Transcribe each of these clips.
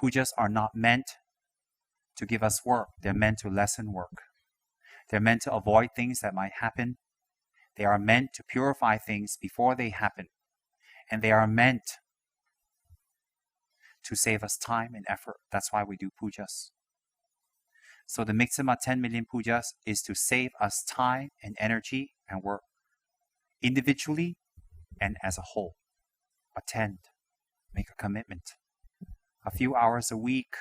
Pujas are not meant to give us work. They're meant to lessen work. They're meant to avoid things that might happen. They are meant to purify things before they happen. And they are meant to save us time and effort. That's why we do pujas. So the Mixima 10 million pujas is to save us time and energy and work, individually and as a whole. Attend. Make a commitment. A few hours a week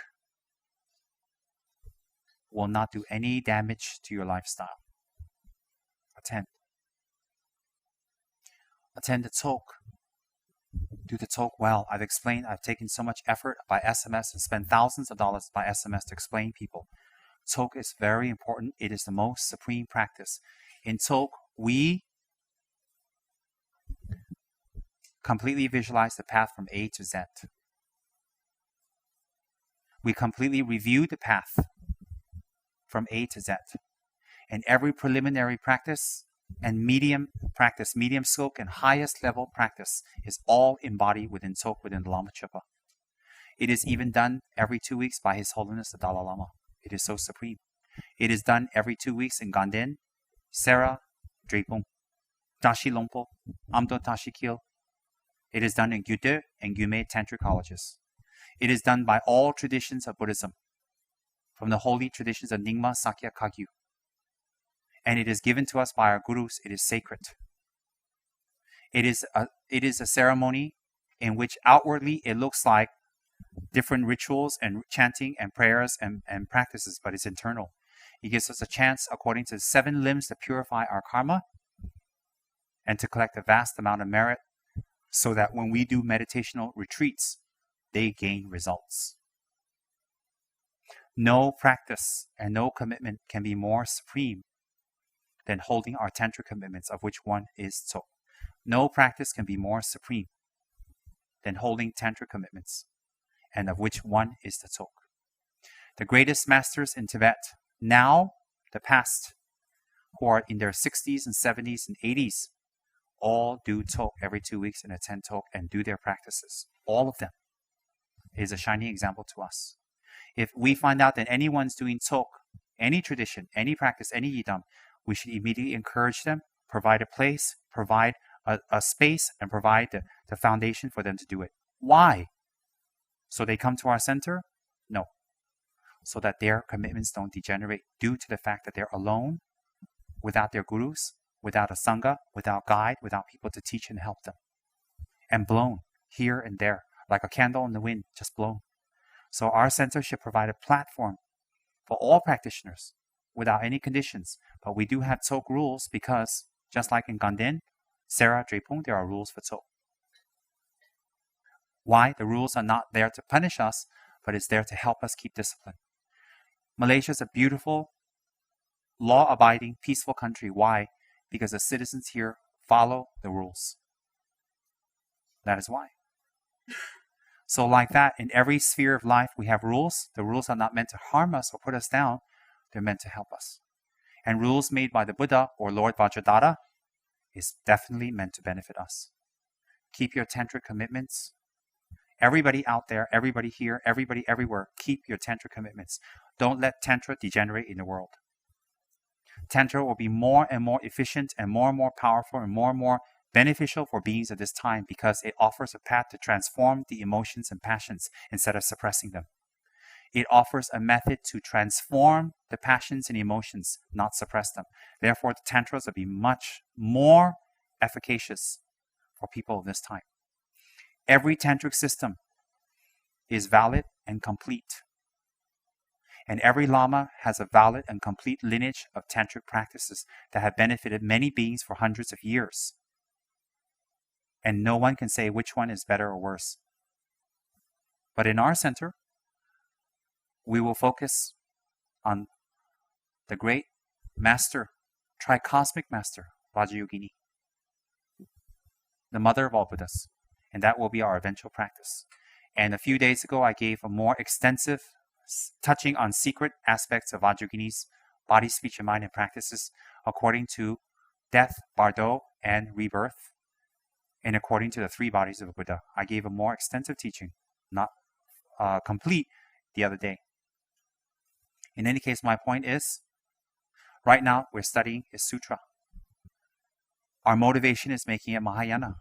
will not do any damage to your lifestyle. Attend. Attend the tsog. Do the tsog well. I've explained, I've taken so much effort by SMS and spent thousands of dollars by SMS to explain people. Tsog is very important. It is the most supreme practice. In tsog, we completely visualize the path from A to Z. We completely review the path from A to Z. And every preliminary practice and medium practice, medium scope and highest level practice is all embodied within tsog, within the Lama Chopa. It is even done every 2 weeks by His Holiness the Dalai Lama. It is so supreme. It is done every 2 weeks in Ganden, Sera, Drepung, Dashi Lompo, Amdo Tashi Kil. It is done in Gyude and Gyume Tantric colleges. It is done by all traditions of Buddhism, from the holy traditions of Nyingma, Sakya, Kagyu. And it is given to us by our gurus. It is sacred. It is a ceremony in which outwardly it looks like different rituals and chanting and prayers and practices, but it's internal. It gives us a chance, according to the 7 limbs, to purify our karma and to collect a vast amount of merit so that when we do meditational retreats, they gain results. No practice and no commitment can be more supreme than holding our tantric commitments, of which one is tsog. No practice can be more supreme than holding tantric commitments, and of which one is the tsog. The greatest masters in Tibet, now, the past, who are in their 60s and 70s and 80s, all do tsog every 2 weeks and attend tsog and do their practices. All of them is a shining example to us. If we find out that anyone's doing tsog, any tradition, any practice, any yidam, we should immediately encourage them, provide a place, provide a space, and provide the foundation for them to do it. Why? So they come to our center? No. So that their commitments don't degenerate due to the fact that they're alone, without their gurus, without a sangha, without guide, without people to teach and help them. And blown here and there, like a candle in the wind, just blown. So our center should provide a platform for all practitioners without any conditions. But we do have tsog rules because, just like in Ganden, Sera, Drepung, there are rules for tsog. Why? The rules are not there to punish us, but it's there to help us keep discipline. Malaysia is a beautiful, law-abiding, peaceful country. Why? Because the citizens here follow the rules. That is why. So like that, in every sphere of life, we have rules. The rules are not meant to harm us or put us down. They're meant to help us. And rules made by the Buddha or Lord Vajradhara is definitely meant to benefit us. Keep your tantric commitments. Everybody out there, everybody here, everybody everywhere, keep your tantric commitments. Don't let Tantra degenerate in the world. Tantra will be more and more efficient and more powerful and more beneficial for beings of this time because it offers a path to transform the emotions and passions instead of suppressing them. It offers a method to transform the passions and emotions, not suppress them. Therefore, the tantras will be much more efficacious for people of this time. Every tantric system is valid and complete. And every lama has a valid and complete lineage of tantric practices that have benefited many beings for hundreds of years. And no one can say which one is better or worse. But in our center, we will focus on the great master, tricosmic master, Vajrayogini, the mother of all Buddhas. And that will be our eventual practice. And a few days ago, I gave a more extensive, touching on secret aspects of Vajrayogini's body, speech, and mind and practices according to death, bardo, and rebirth, and according to the 3 bodies of a Buddha. I gave a more extensive teaching, not complete the other day. In any case, my point is, right now we're studying is Sutra. Our motivation is making it Mahayana,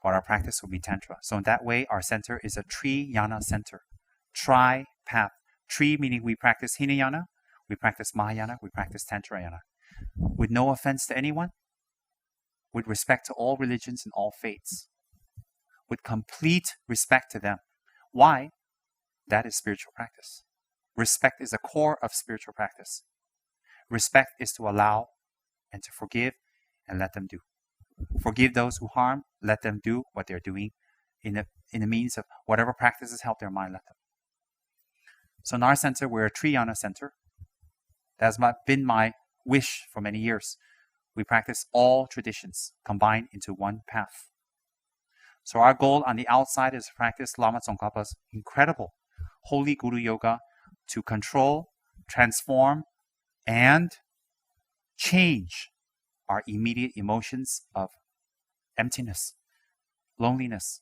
but our practice will be Tantra. So in that way, our center is a Three-yana center. Tri-path. Three meaning we practice Hinayana, we practice Mahayana, we practice Tantrayana. With no offense to anyone, with respect to all religions and all faiths, with complete respect to them. Why? That is spiritual practice. Respect is the core of spiritual practice. Respect is to allow and to forgive and let them do. Forgive those who harm, let them do what they're doing in the means of whatever practices help their mind, let them. So in our center, we're a Three-yana center. That's been my wish for many years. We practice all traditions combined into one path. So our goal on the outside is to practice Lama Tsongkhapa's incredible Holy Guru Yoga to control, transform, and change our immediate emotions of emptiness, loneliness,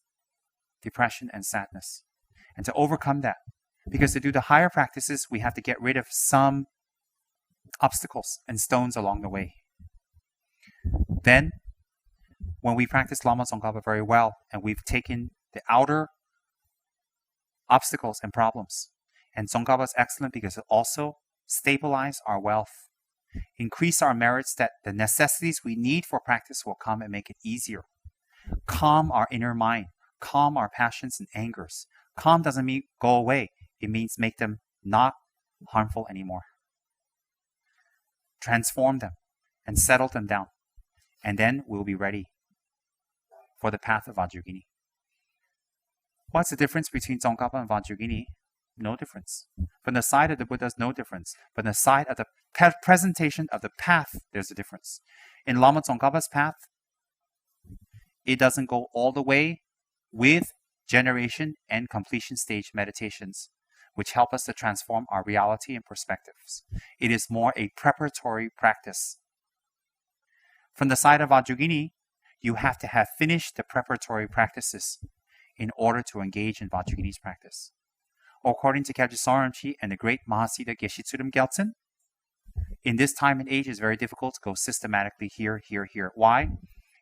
depression, and sadness. And to overcome that, because to do the higher practices, we have to get rid of some obstacles and stones along the way. Then, when we practice Lama Tsongkhapa very well, and we've taken the outer obstacles and problems, and Tsongkhapa is excellent because it also stabilizes our wealth, increase our merits, that the necessities we need for practice will come and make it easier. Calm our inner mind, calm our passions and angers. Calm doesn't mean go away. It means make them not harmful anymore. Transform them and settle them down. And then we'll be ready for the path of Vajrayogini. What's the difference between Tsongkhapa and Vajrayogini? No difference. From the side of the Buddhas, no difference. But on the side of the presentation of the path, there's a difference. In Lama Tsongkhapa's path, it doesn't go all the way with generation and completion stage meditations, which help us to transform our reality and perspectives. It is more a preparatory practice. From the side of Vajrayogini, you have to have finished the preparatory practices in order to engage in Vajrayogini's practice. According to Kyabje Soramchi and the great Mahasiddha Geshe Tsurim Gyaltsen, in this time and age, it's very difficult to go systematically here, here, here. Why?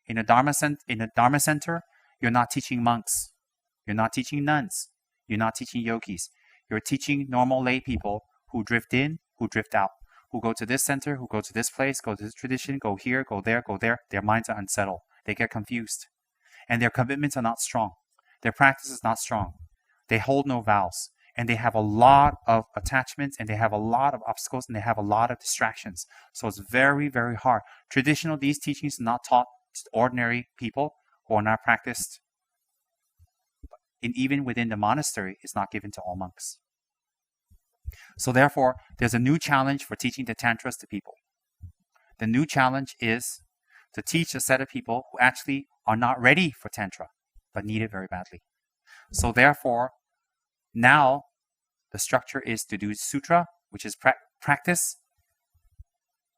In a Dharma center, you're not teaching monks. You're not teaching nuns. You're not teaching yogis. You're teaching normal lay people who drift in, who drift out, who go to this center, who go to this place, go to this tradition, go here, go there, go there. Their minds are unsettled. They get confused. And their commitments are not strong. Their practice is not strong. They hold no vows. And they have a lot of attachments, and they have a lot of obstacles, and they have a lot of distractions. So it's very, very hard. Traditional, these teachings are not taught to ordinary people who are not practiced. And even within the monastery, it's not given to all monks. So therefore, there's a new challenge for teaching the Tantras to people. The new challenge is to teach a set of people who actually are not ready for Tantra, but need it very badly. So therefore, now the structure is to do sutra, which is practice,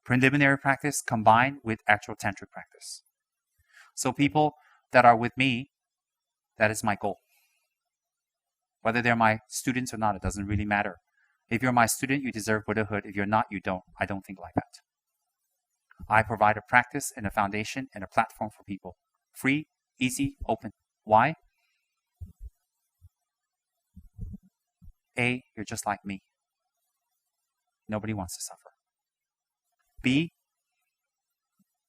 preliminary practice combined with actual tantric practice. So people that are with me, that is my goal. Whether they're my students or not, it doesn't really matter. If you're my student, you deserve Buddhahood. If you're not, you don't. I don't think like that. I provide a practice and a foundation and a platform for people. Free, easy, open. Why? A, you're just like me. Nobody wants to suffer. B,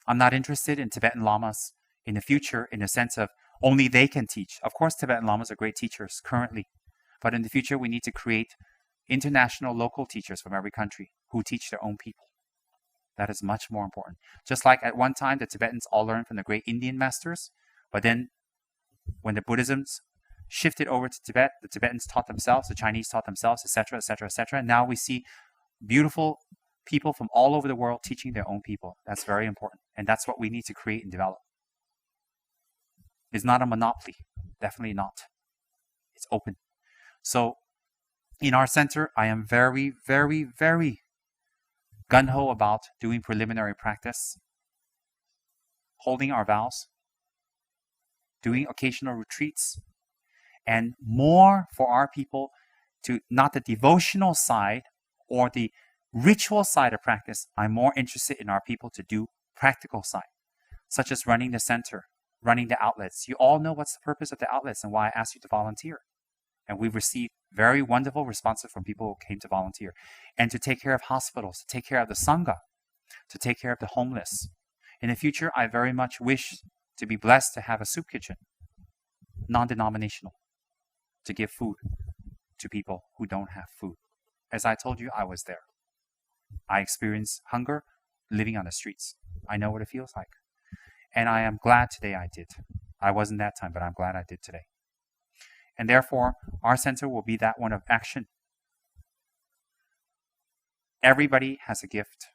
I'm not interested in Tibetan Lamas in the future in the sense of only they can teach. Of course, Tibetan Lamas are great teachers currently. But in the future, we need to create international local teachers from every country who teach their own people. That is much more important. Just like at one time, the Tibetans all learned from the great Indian masters. But then when the Buddhisms shifted over to Tibet, the Tibetans taught themselves, the Chinese taught themselves, etc., etc., etc. Now we see beautiful people from all over the world teaching their own people. That's very important. And that's what we need to create and develop. It's not a monopoly. Definitely not. It's open. So in our center, I am very, very, very gung-ho about doing preliminary practice, holding our vows, doing occasional retreats, and more for our people to not the devotional side or the ritual side of practice. I'm more interested in our people to do practical side, such as running the center, running the outlets. You all know what's the purpose of the outlets and why I asked you to volunteer. And we've received very wonderful responses from people who came to volunteer. And to take care of hospitals, to take care of the Sangha, to take care of the homeless. In the future, I very much wish to be blessed to have a soup kitchen, non-denominational, to give food to people who don't have food. As I told you, I was there. I experienced hunger living on the streets. I know what it feels like. And I am glad today I did. I wasn't that time, but I'm glad I did today. And therefore, our center will be that one of action. Everybody has a gift.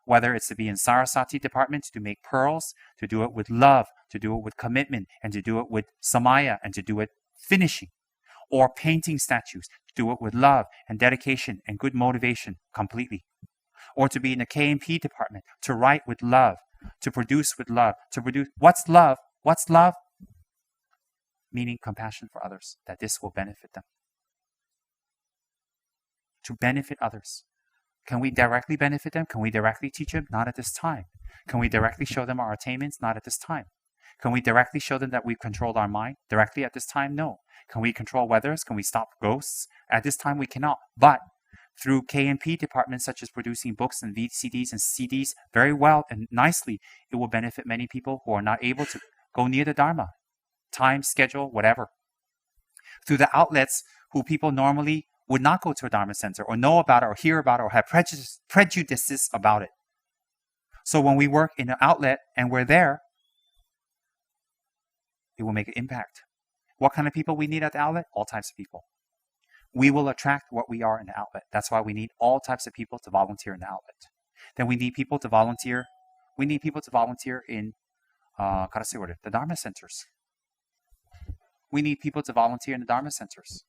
Whether it's to be in Saraswati department, to make pearls, to do it with love, to do it with commitment, and to do it with samaya, and to do it finishing. Or painting statues, to do it with love and dedication and good motivation completely. Or to be in the K&P department, to write with love, to produce with love, to produce. What's love? What's love? Meaning compassion for others, that this will benefit them. To benefit others. Can we directly benefit them? Can we directly teach them? Not at this time. Can we directly show them our attainments? Not at this time. Can we directly show them that we've controlled our mind? Directly at this time? No. Can we control weathers? Can we stop ghosts? At this time, we cannot. But through K&P departments such as producing books and VCDs and CDs very well and nicely, it will benefit many people who are not able to go near the Dharma. Time, schedule, whatever. Through the outlets who people normally would not go to a Dharma center or know about it or hear about it or have prejudices about it. So when we work in an outlet and we're there, it will make an impact. What kind of people we need at the outlet? All types of people. We will attract what we are in the outlet. That's why we need all types of people to volunteer in the outlet. Then we need people to volunteer. We need people to volunteer in the Dharma centers. We need people to volunteer in the Dharma centers.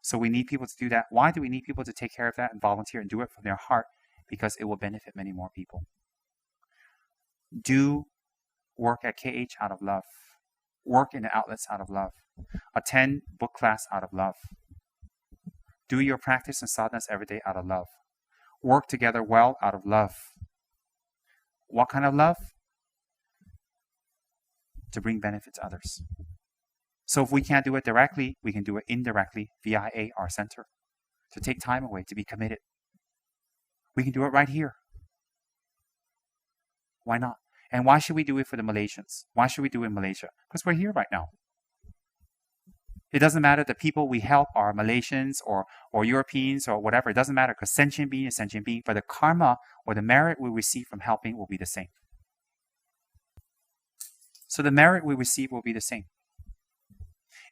So we need people to do that. Why do we need people to take care of that and volunteer and do it from their heart? Because it will benefit many more people. Do work at KH out of love. Work in the outlets out of love. Attend book class out of love. Do your practice and sadhanas every day out of love. Work together well out of love. What kind of love? To bring benefit to others. So if we can't do it directly, we can do it indirectly via our center. To take time away, to be committed. We can do it right here. Why not? And why should we do it for the Malaysians? Why should we do it in Malaysia? Because we're here right now. It doesn't matter the people we help are Malaysians or Europeans or whatever. It doesn't matter because sentient being is sentient being. But the karma or the merit we receive from helping will be the same. So the merit we receive will be the same.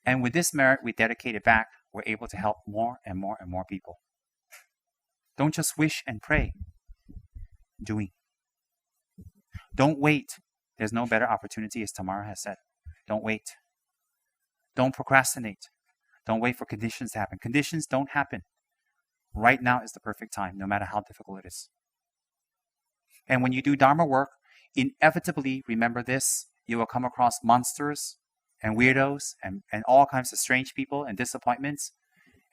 And with this merit we dedicate it back, we're able to help more and more and more people. Don't just wish and pray. Doing. Don't wait. There's no better opportunity, as Tamara has said. Don't wait. Don't procrastinate. Don't wait for conditions to happen. Conditions don't happen. Right now is the perfect time, no matter how difficult it is. And when you do Dharma work, inevitably, remember this, you will come across monsters and weirdos and all kinds of strange people and disappointments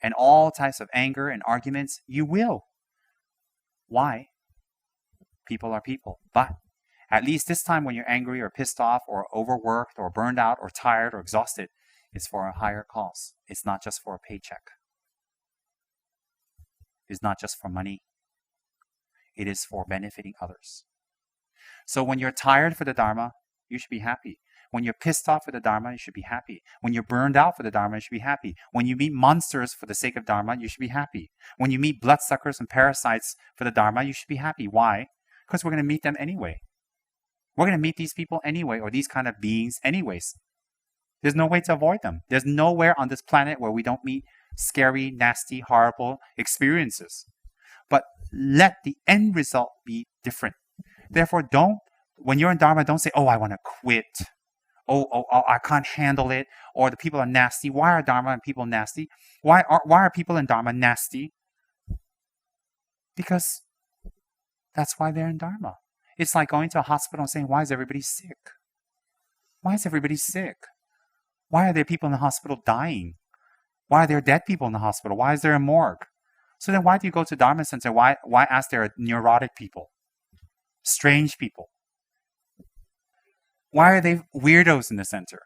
and all types of anger and arguments. You will. Why? People are people. But at least this time when you're angry or pissed off or overworked or burned out or tired or exhausted, it's for a higher cause. It's not just for a paycheck. It's not just for money. It is for benefiting others. So when you're tired for the Dharma, you should be happy. When you're pissed off for the Dharma, you should be happy. When you're burned out for the Dharma, you should be happy. When you meet monsters for the sake of Dharma, you should be happy. When you meet bloodsuckers and parasites for the Dharma, you should be happy. Why? Because we're going to meet them anyway. We're going to meet these people anyway, or these kind of beings anyways. There's no way to avoid them. There's nowhere on this planet where we don't meet scary, nasty, horrible experiences. But let the end result be different. Therefore, when you're in Dharma, don't say, oh, I want to quit. Oh, I can't handle it. Or the people are nasty. Why are Dharma and people nasty? Why are people in Dharma nasty? Because that's why they're in Dharma. It's like going to a hospital and saying, why is everybody sick? Why is everybody sick? Why are there people in the hospital dying? Why are there dead people in the hospital? Why is there a morgue? So then why do you go to Dharma Center? Why ask there are neurotic people? Strange people? Why are they weirdos in the center?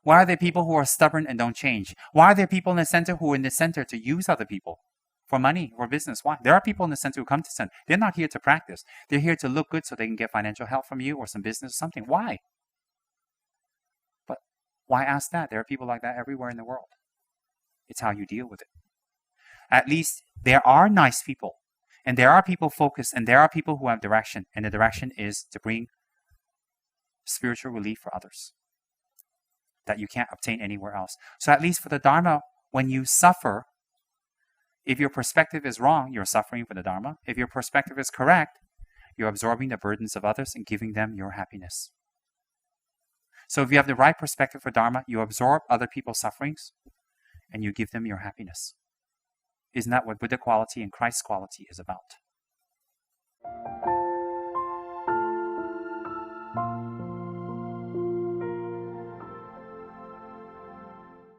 Why are there people who are stubborn and don't change? Why are there people in the center who are in the center to use other people for money or business? Why? There are people in the center who come to center. They're not here to practice. They're here to look good so they can get financial help from you or some business or something. Why? But why ask that? There are people like that everywhere in the world. It's how you deal with it. At least there are nice people, and there are people focused, and there are people who have direction, and the direction is to bring spiritual relief for others that you can't obtain anywhere else. So at least for the Dharma, when you suffer, if your perspective is wrong, you're suffering for the Dharma. If your perspective is correct, you're absorbing the burdens of others and giving them your happiness. So if you have the right perspective for Dharma, you absorb other people's sufferings and you give them your happiness. Isn't that what Buddha quality and Christ quality is about?